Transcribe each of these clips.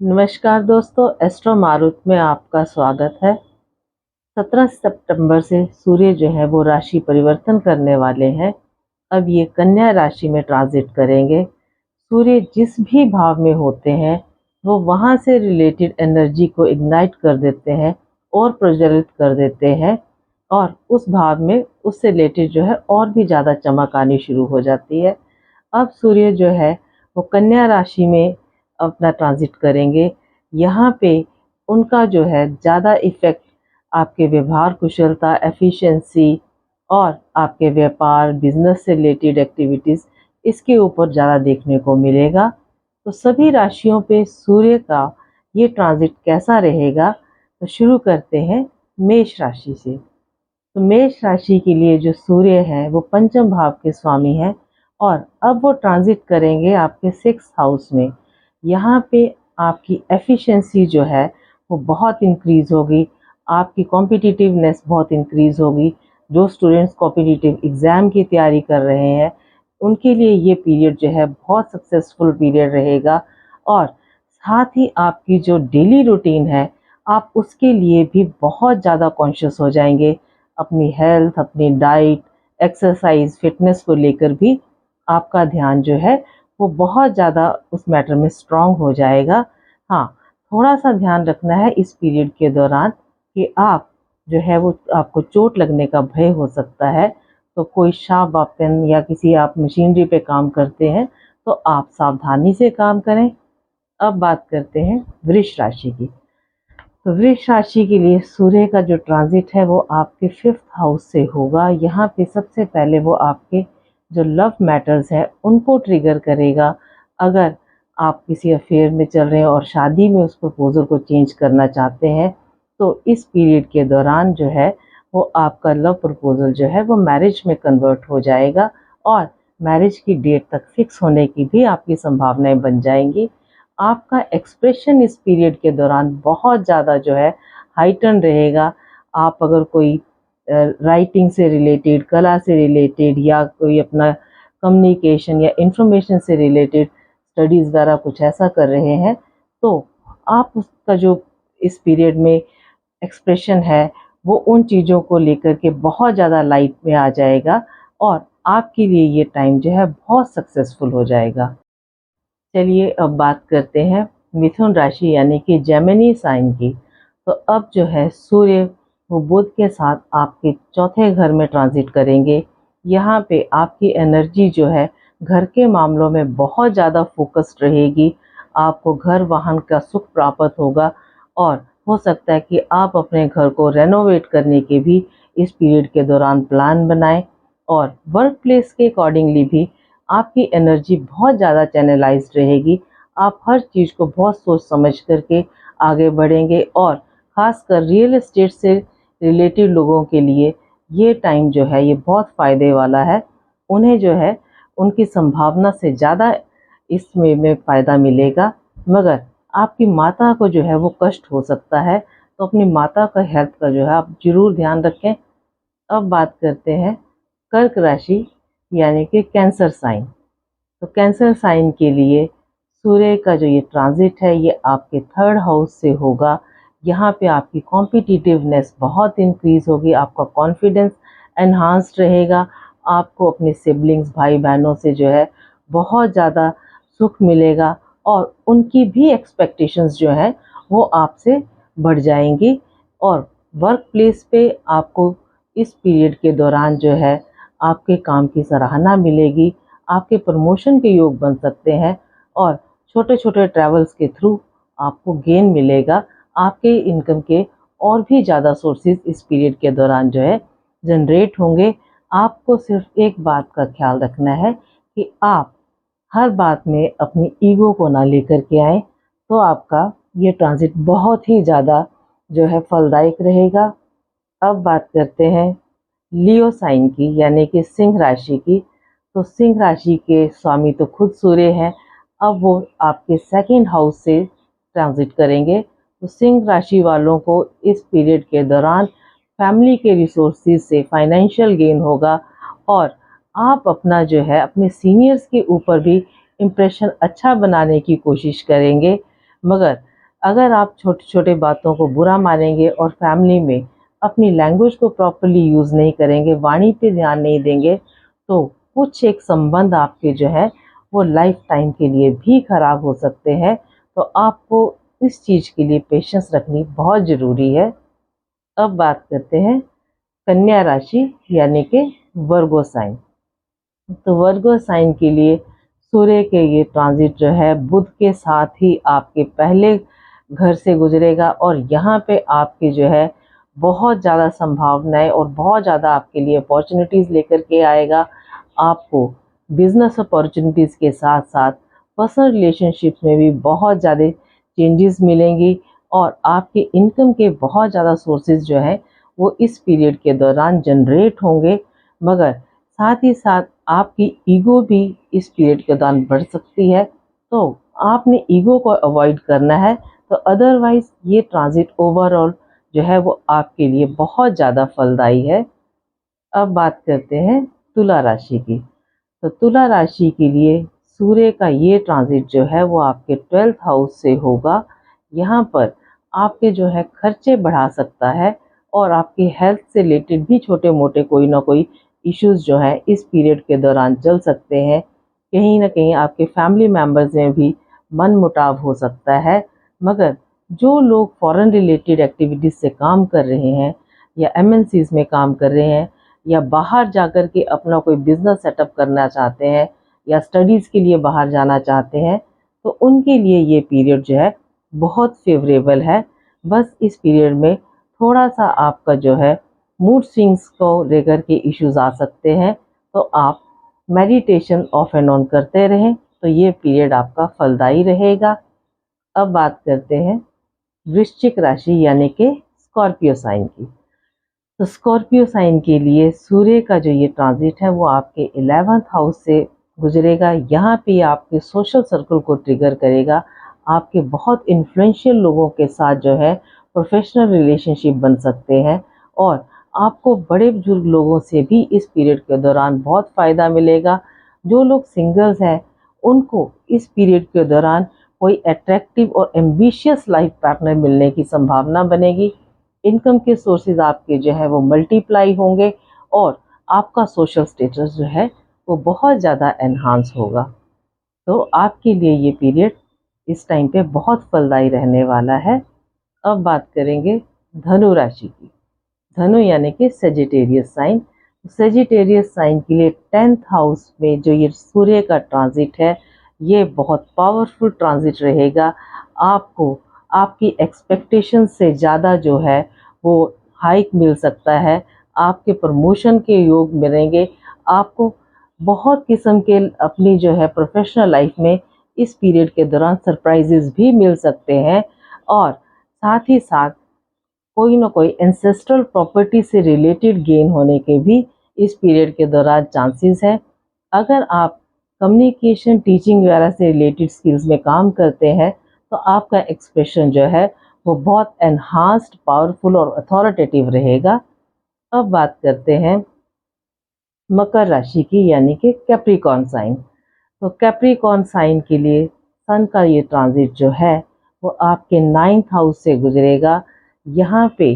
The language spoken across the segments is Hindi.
नमस्कार दोस्तों, एस्ट्रो मारुत में आपका स्वागत है। 17 सितंबर से सूर्य जो है वो राशि परिवर्तन करने वाले हैं। अब ये कन्या राशि में ट्रांजिट करेंगे। सूर्य जिस भी भाव में होते हैं वो वहाँ से रिलेटेड एनर्जी को इग्नाइट कर देते हैं और प्रज्वलित कर देते हैं, और उस भाव में उससे रिलेटेड जो है और भी ज़्यादा चमक आनी शुरू हो जाती है। अब सूर्य जो है वो कन्या राशि में अपना ट्रांजिट करेंगे। यहाँ पे उनका जो है ज़्यादा इफ़ेक्ट आपके व्यवहार कुशलता, एफिशिएंसी और आपके व्यापार, बिजनेस से रिलेटेड एक्टिविटीज़, इसके ऊपर ज़्यादा देखने को मिलेगा। तो सभी राशियों पे सूर्य का ये ट्रांजिट कैसा रहेगा, तो शुरू करते हैं मेष राशि से। तो मेष राशि के लिए जो सूर्य है वो पंचम भाव के स्वामी हैं, और अब वो ट्रांजिट करेंगे आपके 6th हाउस में। यहाँ पे आपकी एफिशिएंसी जो है वो बहुत इंक्रीज़ होगी, आपकी कॉम्पिटिटिवनेस बहुत इंक्रीज़ होगी। जो स्टूडेंट्स कॉम्पिटिटिव एग्ज़ाम की तैयारी कर रहे हैं उनके लिए ये पीरियड जो है बहुत सक्सेसफुल पीरियड रहेगा। और साथ ही आपकी जो डेली रूटीन है आप उसके लिए भी बहुत ज़्यादा कॉन्शियस हो जाएंगे। अपनी हेल्थ, अपनी डाइट, एक्सरसाइज, फिटनेस को लेकर भी आपका ध्यान जो है वो बहुत ज़्यादा उस मैटर में स्ट्रांग हो जाएगा। हाँ, थोड़ा सा ध्यान रखना है इस पीरियड के दौरान कि आप जो है वो आपको चोट लगने का भय हो सकता है। तो कोई शार्प वेपन या किसी आप मशीनरी पे काम करते हैं तो आप सावधानी से काम करें। अब बात करते हैं वृष राशि की। तो वृष राशि के लिए सूर्य का जो ट्रांजिट है वो आपके 5th हाउस से होगा। यहाँ पे सबसे पहले वो आपके जो लव मैटर्स है उनको ट्रिगर करेगा। अगर आप किसी अफेयर में चल रहे हैं और शादी में उस प्रपोजल को चेंज करना चाहते हैं तो इस पीरियड के दौरान जो है वो आपका लव प्रपोजल जो है वो मैरिज में कन्वर्ट हो जाएगा, और मैरिज की डेट तक फिक्स होने की भी आपकी संभावनाएं बन जाएंगी। आपका एक्सप्रेशन इस पीरियड के दौरान बहुत ज़्यादा जो है हाइटन रहेगा। आप अगर कोई राइटिंग से रिलेटेड, कला से रिलेटेड, या कोई अपना कम्युनिकेशन या इंफॉर्मेशन से रिलेटेड स्टडीज़ वगैरह कुछ ऐसा कर रहे हैं तो आप उसका जो इस पीरियड में एक्सप्रेशन है वो उन चीज़ों को लेकर के बहुत ज़्यादा लाइट में आ जाएगा, और आपके लिए ये टाइम जो है बहुत सक्सेसफुल हो जाएगा। चलिए अब बात करते हैं मिथुन राशि यानी कि जेमिनी साइन की। तो अब जो है सूर्य वो बुध के साथ आपके चौथे घर में ट्रांजिट करेंगे। यहाँ पे आपकी एनर्जी जो है घर के मामलों में बहुत ज़्यादा फोकस्ड रहेगी। आपको घर वाहन का सुख प्राप्त होगा, और हो सकता है कि आप अपने घर को रेनोवेट करने के भी इस पीरियड के दौरान प्लान बनाएं। और वर्क प्लेस के अकॉर्डिंगली भी आपकी एनर्जी बहुत ज़्यादा चैनलाइज्ड रहेगी। आप हर चीज़ को बहुत सोच समझ करके आगे बढ़ेंगे, और ख़ासकर रियल एस्टेट से रिलेटेड लोगों के लिए ये टाइम जो है ये बहुत फ़ायदे वाला है। उन्हें जो है उनकी संभावना से ज़्यादा इसमें फ़ायदा मिलेगा। मगर आपकी माता को जो है वो कष्ट हो सकता है, तो अपनी माता का हेल्थ का जो है आप ज़रूर ध्यान रखें। अब बात करते हैं कर्क राशि यानी कि कैंसर साइन। तो कैंसर साइन के लिए सूर्य का जो ये ट्रांजिट है ये आपके 3rd हाउस से होगा। यहाँ पे आपकी कॉम्पिटिटिवनेस बहुत इंक्रीज होगी, आपका कॉन्फिडेंस एनहांस्ड रहेगा। आपको अपने सिबलिंग्स, भाई बहनों से जो है बहुत ज़्यादा सुख मिलेगा, और उनकी भी एक्सपेक्टेशंस जो हैं वो आपसे बढ़ जाएंगी। और वर्क प्लेस पे आपको इस पीरियड के दौरान जो है आपके काम की सराहना मिलेगी, आपके प्रमोशन के योग बन सकते हैं, और छोटे छोटे ट्रैवल्स के थ्रू आपको गेन मिलेगा। आपके इनकम के और भी ज़्यादा सोर्सेज इस पीरियड के दौरान जो है जनरेट होंगे। आपको सिर्फ एक बात का ख्याल रखना है कि आप हर बात में अपनी ईगो को ना लेकर के आए, तो आपका ये ट्रांजिट बहुत ही ज़्यादा जो है फलदायक रहेगा। अब बात करते हैं लियो साइन की यानी कि सिंह राशि की। तो सिंह राशि के स्वामी तो खुद सूर्य हैं। अब वो आपके 2nd हाउस से ट्रांजिट करेंगे। तो सिंह राशि वालों को इस पीरियड के दौरान फैमिली के रिसोर्सेज से फाइनेंशियल गेन होगा, और आप अपना जो है अपने सीनियर्स के ऊपर भी इम्प्रेशन अच्छा बनाने की कोशिश करेंगे। मगर अगर आप छोटी छोटी बातों को बुरा मानेंगे और फैमिली में अपनी लैंग्वेज को प्रॉपरली यूज़ नहीं करेंगे, वाणी पे ध्यान नहीं देंगे, तो कुछ एक संबंध आपके जो है वो लाइफ टाइम के लिए भी खराब हो सकते हैं। तो आपको इस चीज़ के लिए पेशेंस रखनी बहुत ज़रूरी है। अब बात करते हैं कन्या राशि यानी कि वर्गो साइन। तो वर्गो साइन के लिए सूर्य के ये ट्रांजिट जो है बुध के साथ ही आपके पहले घर से गुजरेगा और यहाँ पे आपके जो है बहुत ज़्यादा संभावनाएं और बहुत ज़्यादा आपके लिए अपॉर्चुनिटीज़ लेकर के आएगा। आपको बिजनेस अपॉर्चुनिटीज़ के साथ साथ पर्सनल रिलेशनशिप्स में भी बहुत ज़्यादा चेंजेस मिलेंगी और आपके इनकम के बहुत ज़्यादा सोर्सेज जो हैं वो इस पीरियड के दौरान जनरेट होंगे। मगर साथ ही साथ आपकी ईगो भी इस पीरियड के दौरान बढ़ सकती है, तो आपने ईगो को अवॉइड करना है। तो अदरवाइज ये ट्रांजिट ओवरऑल जो है वो आपके लिए बहुत ज़्यादा फलदायी है। अब बात करते हैं तुला राशि की। तो तुला राशि के लिए सूर्य का ये ट्रांजिट जो है वो आपके 12th हाउस से होगा। यहाँ पर आपके जो है खर्चे बढ़ा सकता है और आपके हेल्थ से रिलेटेड भी छोटे मोटे कोई ना कोई इश्यूज जो है इस पीरियड के दौरान चल सकते हैं। कहीं ना कहीं आपके फैमिली मेम्बर्स में भी मन मुटाव हो सकता है। मगर जो लोग फॉरेन रिलेटेड एक्टिविटीज़ से काम कर रहे हैं या एमएनसीज में काम कर रहे हैं या बाहर जाकर के अपना कोई बिजनेस सेटअप करना चाहते हैं या स्टडीज़ के लिए बाहर जाना चाहते हैं, तो उनके लिए ये पीरियड जो है बहुत फेवरेबल है। बस इस पीरियड में थोड़ा सा आपका जो है मूड स्विंग्स को लेकर के इश्यूज आ सकते हैं, तो आप मेडिटेशन ऑफ एंड ऑन करते रहें तो ये पीरियड आपका फलदायी रहेगा। अब बात करते हैं वृश्चिक राशि यानी कि स्कॉर्पियो साइन की। तो स्कॉर्पियो साइन के लिए सूर्य का जो ये ट्रांजिट है वो आपके 11th हाउस से गुजरेगा। यहाँ पे आपके सोशल सर्कल को ट्रिगर करेगा। आपके बहुत इन्फ्लुएंशियल लोगों के साथ जो है प्रोफेशनल रिलेशनशिप बन सकते हैं और आपको बड़े बुजुर्ग लोगों से भी इस पीरियड के दौरान बहुत फ़ायदा मिलेगा। जो लोग सिंगल्स हैं उनको इस पीरियड के दौरान कोई अट्रैक्टिव और एम्बिशियस लाइफ पार्टनर मिलने की संभावना बनेगी। इनकम के सोर्सेज आपके जो है वो मल्टीप्लाई होंगे और आपका सोशल स्टेटस जो है वो बहुत ज़्यादा एनहांस होगा। तो आपके लिए ये पीरियड इस टाइम पे बहुत फलदायी रहने वाला है। अब बात करेंगे धनु राशि की। धनु यानी कि सेजिटेरियस साइन। सेजिटेरियस साइन के लिए 10th हाउस में जो ये सूर्य का ट्रांजिट है ये बहुत पावरफुल ट्रांजिट रहेगा। आपको आपकी एक्सपेक्टेशन से ज़्यादा जो है वो हाइक मिल सकता है। आपके प्रमोशन के योग मिलेंगे। आपको बहुत किस्म के अपनी जो है प्रोफेशनल लाइफ में इस पीरियड के दौरान सरप्राइजेस भी मिल सकते हैं और साथ ही साथ कोई ना कोई एंसेस्ट्रल प्रॉपर्टी से रिलेटेड गेन होने के भी इस पीरियड के दौरान चांसेस हैं। अगर आप कम्युनिकेशन टीचिंग वगैरह से रिलेटेड स्किल्स में काम करते हैं तो आपका एक्सप्रेशन जो है वो बहुत एनहांस्ड, पावरफुल और अथॉरिटेटिव रहेगा। अब बात करते हैं मकर राशि की यानी कि कैप्रिकॉर्न साइन। तो कैप्रिकॉर्न साइन के लिए सन का ये ट्रांजिट जो है वो आपके 9th हाउस से गुजरेगा। यहाँ पे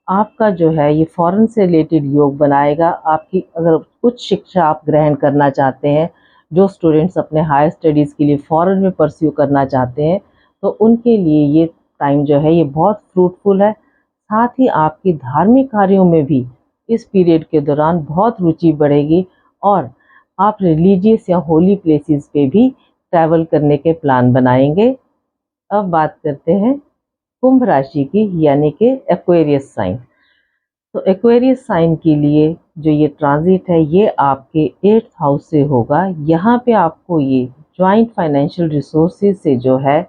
आपका जो है ये फॉरेन से रिलेटेड योग बनाएगा। आपकी अगर कुछ शिक्षा आप ग्रहण करना चाहते हैं, जो स्टूडेंट्स अपने हायर स्टडीज़ के लिए फॉरेन में परस्यू करना चाहते हैं, तो उनके लिए ये टाइम जो है ये बहुत फ्रूटफुल है। साथ ही आपकी धार्मिक कार्यों में भी इस पीरियड के दौरान बहुत रुचि बढ़ेगी और आप रिलीजियस या होली प्लेसेस पे भी ट्रैवल करने के प्लान बनाएंगे। अब बात करते हैं कुंभ राशि की यानी कि एक्वेरियस साइन। तो एक्वेरियस साइन के लिए जो ये ट्रांजिट है ये आपके 8th हाउस से होगा। यहाँ पे आपको ये जॉइंट फाइनेंशियल रिसोर्सेज से जो है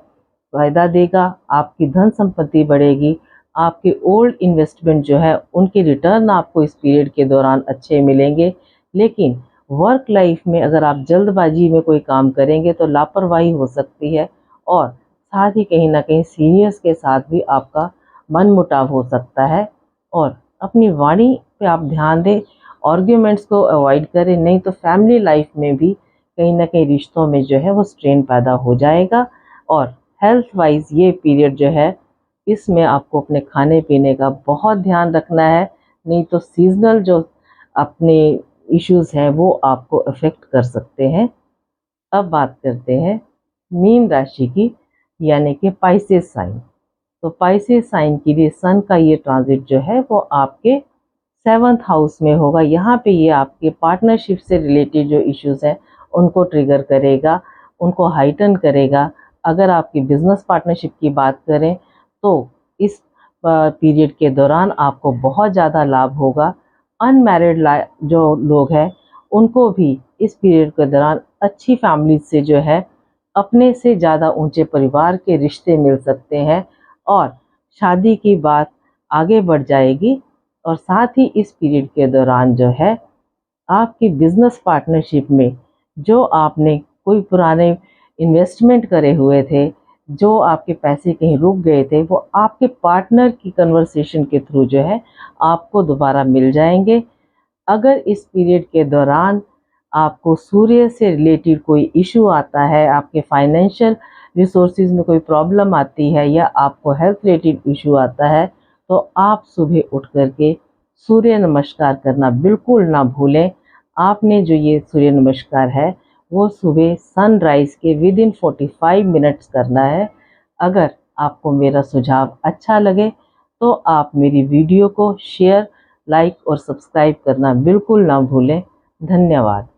फ़ायदा देगा। आपकी धन संपत्ति बढ़ेगी। आपके ओल्ड इन्वेस्टमेंट जो है उनके रिटर्न आपको इस पीरियड के दौरान अच्छे मिलेंगे। लेकिन वर्क लाइफ में अगर आप जल्दबाजी में कोई काम करेंगे तो लापरवाही हो सकती है और साथ ही कहीं ना कहीं सीनियर्स के साथ भी आपका मनमुटाव हो सकता है। और अपनी वाणी पे आप ध्यान दें, आर्ग्यूमेंट्स को अवॉइड करें, नहीं तो फैमिली लाइफ में भी कहीं ना कहीं रिश्तों में जो है वो स्ट्रेन पैदा हो जाएगा और हेल्थ वाइज ये पीरियड जो है, इसमें आपको अपने खाने पीने का बहुत ध्यान रखना है, नहीं तो सीजनल जो अपने इश्यूज हैं वो आपको अफेक्ट कर सकते हैं। अब बात करते हैं मीन राशि की, यानी कि पाइसेस साइन। तो पाइसेस साइन के लिए सन का ये ट्रांजिट जो है वो आपके 7th हाउस में होगा। यहाँ पे ये आपके पार्टनरशिप से रिलेटेड जो इश्यूज हैं उनको ट्रिगर करेगा, उनको हाइटन करेगा। अगर आपकी बिजनेस पार्टनरशिप की बात करें तो इस पीरियड के दौरान आपको बहुत ज़्यादा लाभ होगा। अनमैरिड जो लोग हैं उनको भी इस पीरियड के दौरान अच्छी फैमिली से जो है अपने से ज़्यादा ऊंचे परिवार के रिश्ते मिल सकते हैं और शादी की बात आगे बढ़ जाएगी। और साथ ही इस पीरियड के दौरान जो है आपकी बिजनेस पार्टनरशिप में जो आपने कोई पुराने इन्वेस्टमेंट करे हुए थे, जो आपके पैसे कहीं रुक गए थे, वो आपके पार्टनर की कन्वर्सेशन के थ्रू जो है आपको दोबारा मिल जाएंगे। अगर इस पीरियड के दौरान आपको सूर्य से रिलेटेड कोई इशू आता है, आपके फाइनेंशियल रिसोर्सेज में कोई प्रॉब्लम आती है या आपको हेल्थ रिलेटेड इशू आता है, तो आप सुबह उठ करके सूर्य नमस्कार करना बिल्कुल ना भूलें। आपने जो ये सूर्य नमस्कार है वो सुबह सनराइज के विद इन 45 मिनट्स करना है। अगर आपको मेरा सुझाव अच्छा लगे तो आप मेरी वीडियो को शेयर, लाइक और सब्सक्राइब करना बिल्कुल ना भूलें। धन्यवाद।